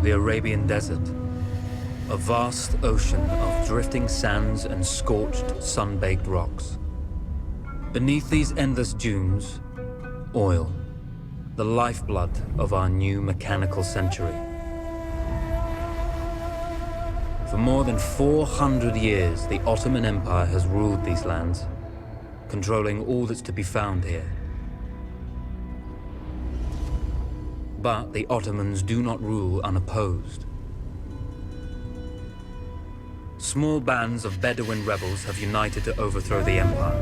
the Arabian Desert. A vast ocean of drifting sands and scorched, sun-baked rocks. Beneath these endless dunes, oil, the lifeblood of our new mechanical century. For more than 400 years, the Ottoman Empire has ruled these lands, controlling all that's to be found here. But the Ottomans do not rule unopposed. Small bands of Bedouin rebels have united to overthrow the empire.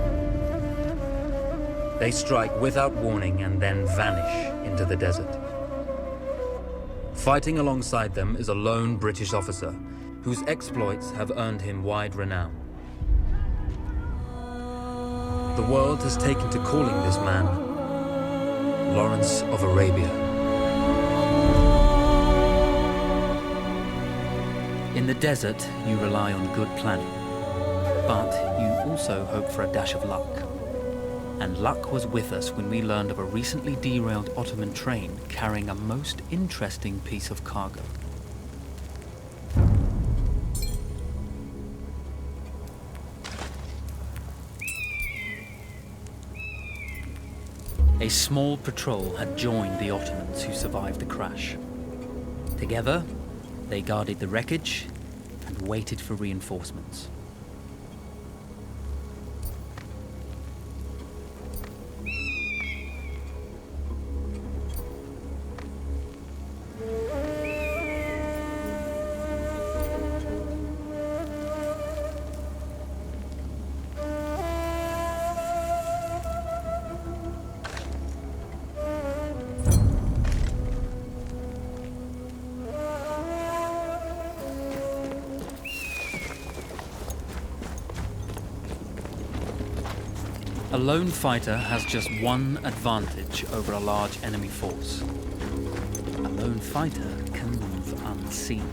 They strike without warning and then vanish into the desert. Fighting alongside them is a lone British officer whose exploits have earned him wide renown. The world has taken to calling this man Lawrence of Arabia. In the desert, you rely on good planning, but you also hope for a dash of luck. And luck was with us when we learned of a recently derailed Ottoman train carrying a most interesting piece of cargo. A small patrol had joined the Ottomans who survived the crash. Together, they guarded the wreckage and waited for reinforcements. A lone fighter has just one advantage over a large enemy force. A lone fighter can move unseen.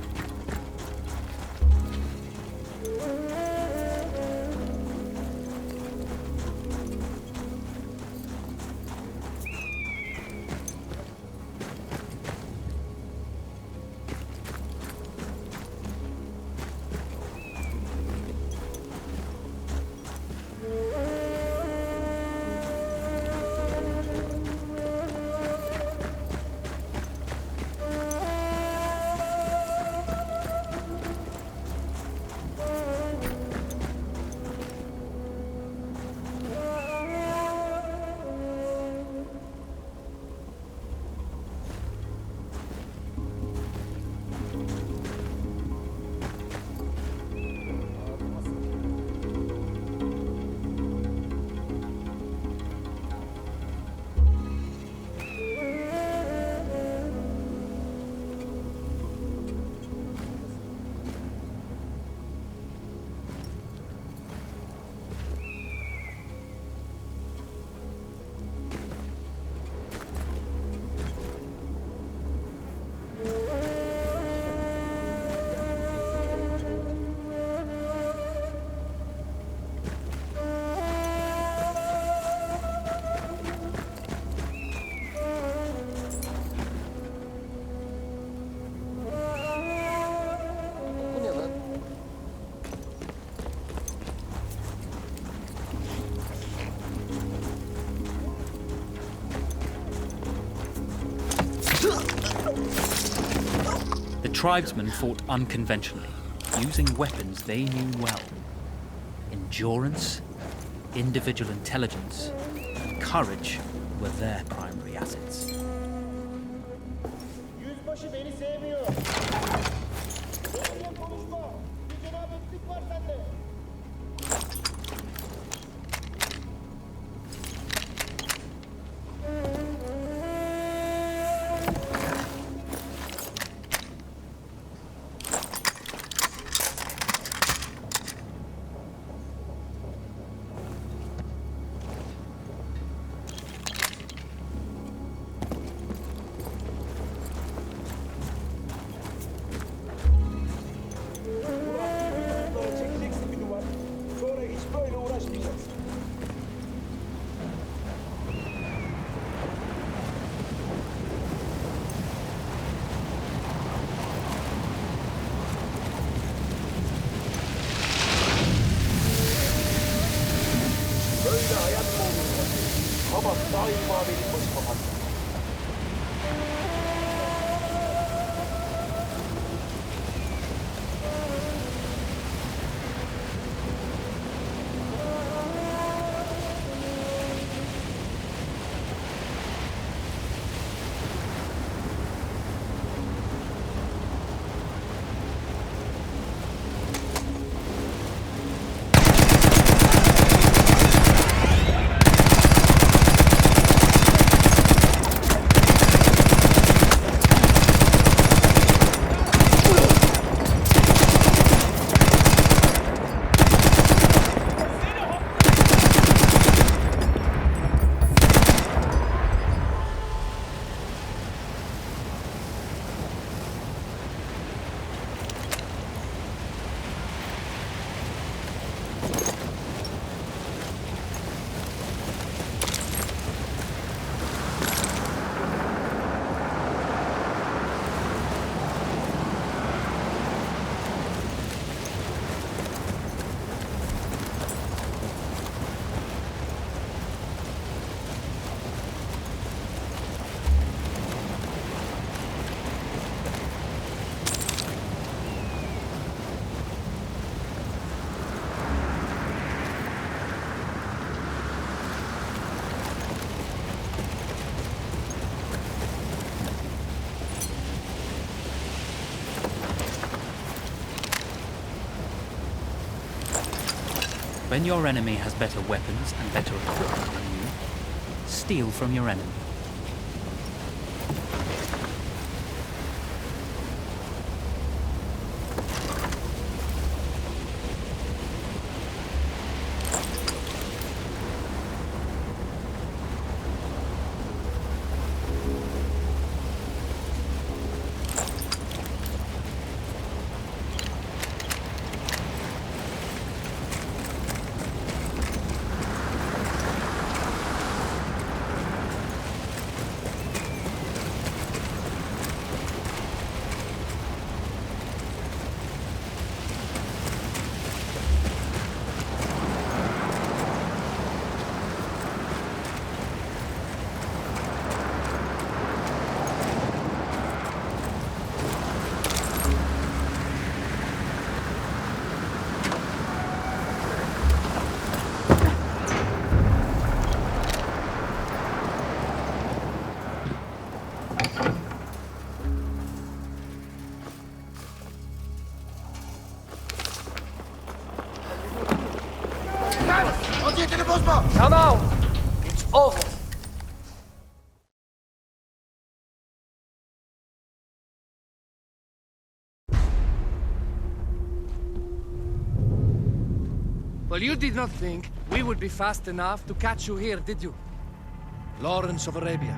The tribesmen fought unconventionally, using weapons they knew well. Endurance, individual intelligence, and courage were their primary assets. Yüzbaşı beni sevmiyor. Benimle konuşma. Bir cenabetlik var sende. Çekeceksin. ama daima benim başıma patlar. When your enemy has better weapons and better equipment than you, steal from your enemy. Vaziyetini bozma! Now, it's over. Well, you did not think we would be fast enough to catch you here, did you? Lawrence of Arabia.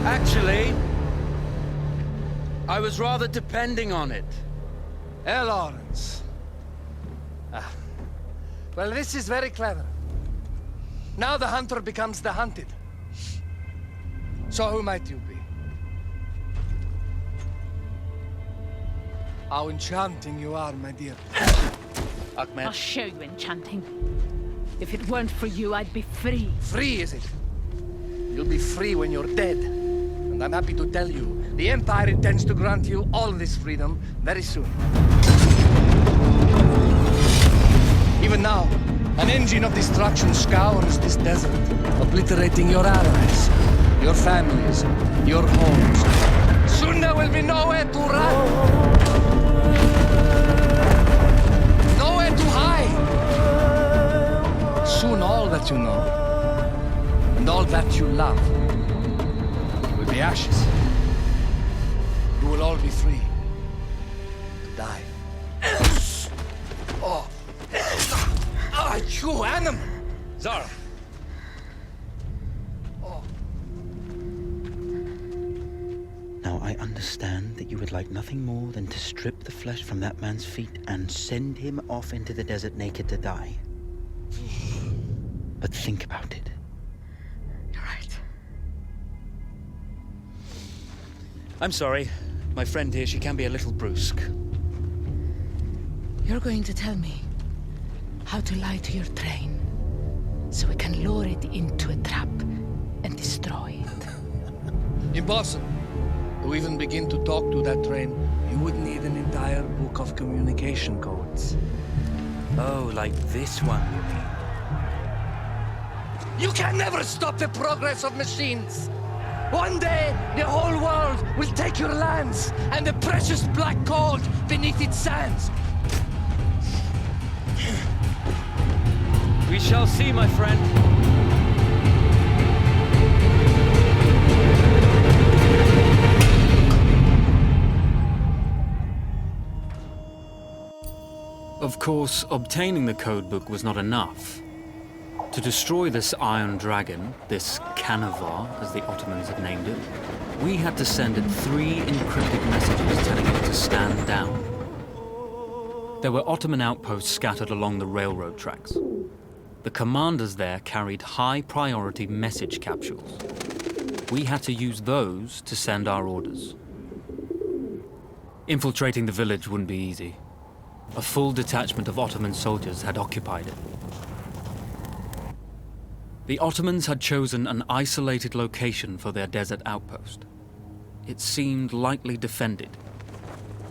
Actually, I was rather depending on it. Lawrence. Well, this is very clever. Now the hunter becomes the hunted. So who might you be? How enchanting you are, my dear. Ahmed. I'll show you enchanting. If it weren't for you, I'd be free. Free, is it? You'll be free when you're dead. And I'm happy to tell you, the Empire intends to grant you all this freedom very soon. Even now, an engine of destruction scours this desert, obliterating your allies, your families, your homes. Soon there will be nowhere to run. Nowhere to hide. Soon all that you know, and all that you love, will be ashes. You will all be free to die. Oh. Ah, you animal! Zara. Now I understand that you would like nothing more than to strip the flesh from that man's feet and send him off into the desert naked to die. But think about it. You're right. I'm sorry, My friend here, she can be a little brusque. You're going to tell me how to lie to your train, so we can lure it into a trap and destroy it. Impossible. To even begin to talk to that train, you would need an entire book of communication codes. Oh, like this one, you mean? You can never stop the progress of machines! One day, the whole world will take your lands and the precious black gold beneath its sands. We shall see, my friend. Of course, obtaining the codebook was not enough. To destroy this Iron Dragon, this Canavar, as the Ottomans had named it, we had to send it 3 encrypted messages telling it to stand down. There were Ottoman outposts scattered along the railroad tracks. The commanders there carried high-priority message capsules. We had to use those to send our orders. Infiltrating the village wouldn't be easy. A full detachment of Ottoman soldiers had occupied it. The Ottomans had chosen an isolated location for their desert outpost. It seemed lightly defended.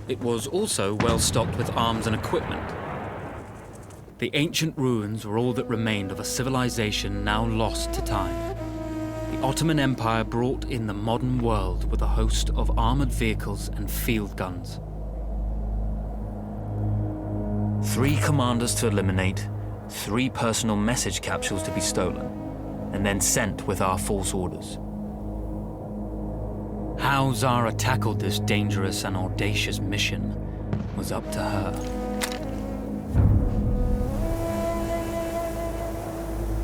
It was also well stocked with arms and equipment. The ancient ruins were all that remained of a civilization now lost to time. The Ottoman Empire brought in the modern world with a host of armored vehicles and field guns. 3 commanders to eliminate, 3 personal message capsules to be stolen, and then sent with our false orders. How Zara tackled this dangerous and audacious mission was up to her.